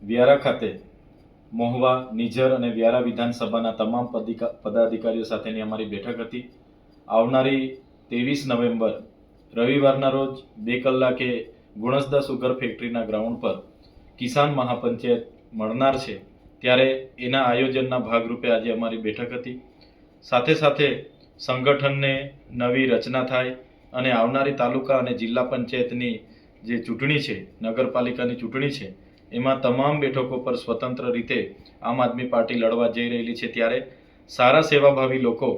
વ્યારા ખાતે મહુવા, નિઝર અને વ્યારા વિધાનસભાના તમામ પદાધિકારીઓ સાથેની અમારી બેઠક હતી. આવનારી 23 નવેમ્બર રવિવારના રોજ 2 કલાકે ગુણસદા સુગર ફેક્ટરીના ગ્રાઉન્ડ પર કિસાન મહાપંચાયત મળનાર છે, ત્યારે એના આયોજનના ભાગરૂપે આજે અમારી બેઠક હતી. સાથે સાથે સંગઠનને નવી રચના થાય અને આવનારી તાલુકા અને જિલ્લા પંચાયતની જે ચૂંટણી છે, નગરપાલિકાની ચૂંટણી છે, એમાં તમામ બેઠકો પર સ્વતંત્ર રીતે આમ આદમી પાર્ટી લડવા જઈ રહેલી છે. ત્યારે સારા સેવાભાવી લોકો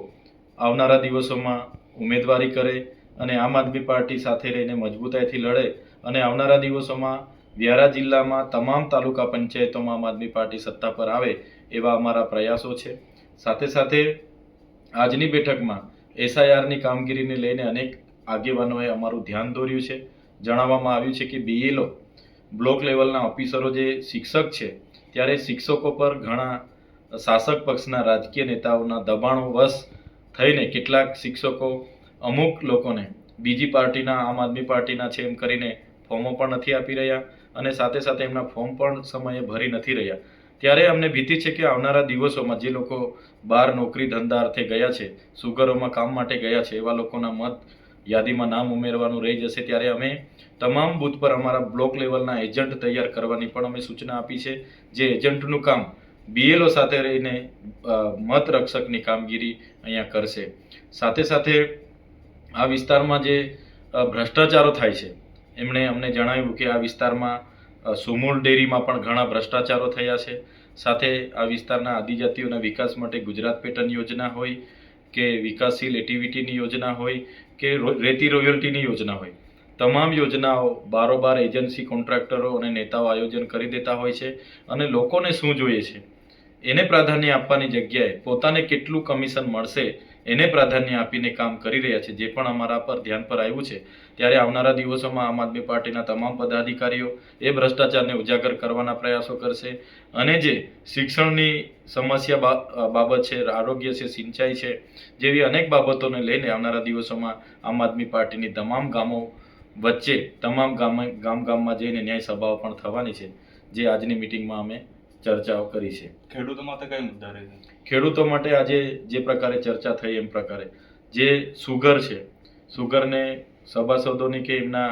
આવનારા દિવસોમાં ઉમેદવારી કરે અને આમ આદમી પાર્ટી સાથે રહીને મજબૂતાઈથી લડે અને આવનારા દિવસોમાં વ્યારા જિલ્લામાં તમામ તાલુકા પંચાયતોમાં આમ આદમી પાર્ટી સત્તા પર આવે એવા અમારા પ્રયાસો છે. સાથે સાથે આજની બેઠકમાં એસઆઈઆરની કામગીરીને લઈને અનેક આગેવાનોએ અમારું ધ્યાન દોર્યું છે. જણાવવામાં આવ્યું છે કે બીએલઓ બ્લોક લેવલના ઓફિસરો જે શિક્ષક છે, ત્યારે શિક્ષકો પર ઘણા શાસક પક્ષના રાજકીય નેતાઓના દબાણો વશ થઈને કેટલાક શિક્ષકો અમુક લોકોને બીજી પાર્ટીના, આમ આદમી પાર્ટીના છે એમ કરીને ફોર્મો પણ નથી આપી રહ્યા અને સાથે સાથે એમના ફોર્મ પણ સમયે ભરી નથી રહ્યા. ત્યારે અમને ભીતિ છે કે આવનારા દિવસોમાં જે લોકો બહાર નોકરી ધંધા અર્થે ગયા છે, સુગરોમાં કામ માટે ગયા છે, એવા લોકોના મત યાદીમાં નામ ઉમેરવાનું રહી જશે. ત્યારે અમે તમામ બૂથ પર અમારા બ્લોક લેવલના એજન્ટ તૈયાર કરવાની પણ અમે સૂચના આપી છે, જે એજન્ટનું કામ બીએલઓ સાથે રહીને મત રક્ષકની કામગીરી અહીંયા કરશે. સાથે સાથે આ વિસ્તારમાં જે ભ્રષ્ટાચારો થાય છે, એમણે અમને જણાવ્યું કે આ વિસ્તારમાં સુમૂલ ડેરીમાં પણ ઘણા ભ્રષ્ટાચારો થયા છે. સાથે આ વિસ્તારના આદિજાતિઓના વિકાસ માટે ગુજરાત પેટર્ન યોજના હોય કે વિકાસશીલ એક્ટિવિટીની યોજના હોય કે રેતી રોયલ્ટીની યોજના હોય, તમામ યોજનાઓ બારોબાર એજન્સી, કોન્ટ્રાક્ટરો અને નેતાઓ આયોજન કરી દેતા હોય છે અને લોકોને શું જોઈએ છે એને પ્રાધાન્ય આપવાની જગ્યાએ પોતાને કેટલું કમિશન મળશે એને પ્રાધાન્ય આપીને કામ કરી રહ્યા છે, જે પણ અમારા પર ધ્યાન પર આવ્યું છે. ત્યારે આવનારા દિવસોમાં આમ આદમી પાર્ટીના તમામ પદાધિકારીઓ એ ભ્રષ્ટાચારને ઉજાગર કરવાના પ્રયાસો કરશે અને જે શિક્ષણની સમસ્યા બાબત છે, આરોગ્ય છે, સિંચાઈ છે, જેવી અનેક બાબતોને લઈને આવનારા દિવસોમાં આમ આદમી પાર્ટીની તમામ ગામો વચ્ચે તમામ ગામમાં જઈને ન્યાય સભાઓ પણ થવાની છે, જે આજની મિટિંગમાં અમે ચર્ચાઓ કરી છે. ખેડૂતો માટે કઈ મુદ્દા રહે? ખેડૂતો માટે આજે જે પ્રકારે ચર્ચા થઈ એમ પ્રકારે જે સુગર છે, સુગરને સભાસદોની કે એમના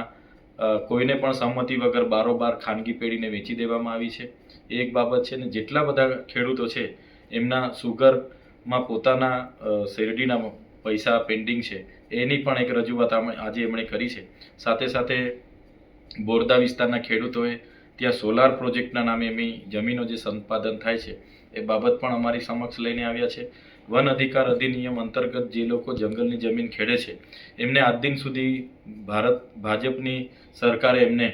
કોઈને પણ સંમતિ વગર બારોબાર ખાનગી પેઢીને વેચી દેવામાં આવી છે, એ એક બાબત છે. ને જેટલા બધા ખેડૂતો છે એમના સુગરમાં પોતાના શેરડીના પૈસા પેન્ડિંગ છે, એની પણ એક રજૂઆત આજે એમણે કરી છે. સાથે સાથે બોરદા વિસ્તારના ખેડૂતોએ ત્યાં સોલાર પ્રોજેક્ટના નામે એમની જમીનો જે સંપાદન થાય છે એ બાબત પણ અમારી સમક્ષ લઈને આવ્યા છે. વન અધિકાર અધિનિયમ અંતર્ગત જે લોકો જંગલની જમીન ખેડે છે એમને આજ દિન સુધી ભાજપની સરકારે એમને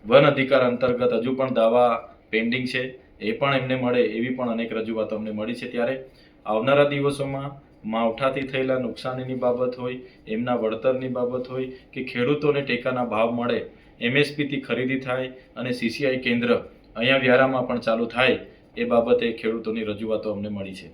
વન અધિકાર અંતર્ગત હજુ પણ દાવા પેન્ડિંગ છે, એ પણ એમને મળે એવી પણ અનેક રજૂઆતો અમને મળી છે. ત્યારે આવનારા દિવસોમાં માવઠાથી થયેલા નુકસાનીની બાબત હોય, એમના વળતરની બાબત હોય કે ખેડૂતોને ટેકાના ભાવ મળે, એમએસપીથી ખરીદી થાય અને સીસીઆઈ કેન્દ્ર અહીંયા વ્યારામાં પણ ચાલુ થાય, એ બાબતે ખેડૂતોની રજૂઆતો અમને મળી છે.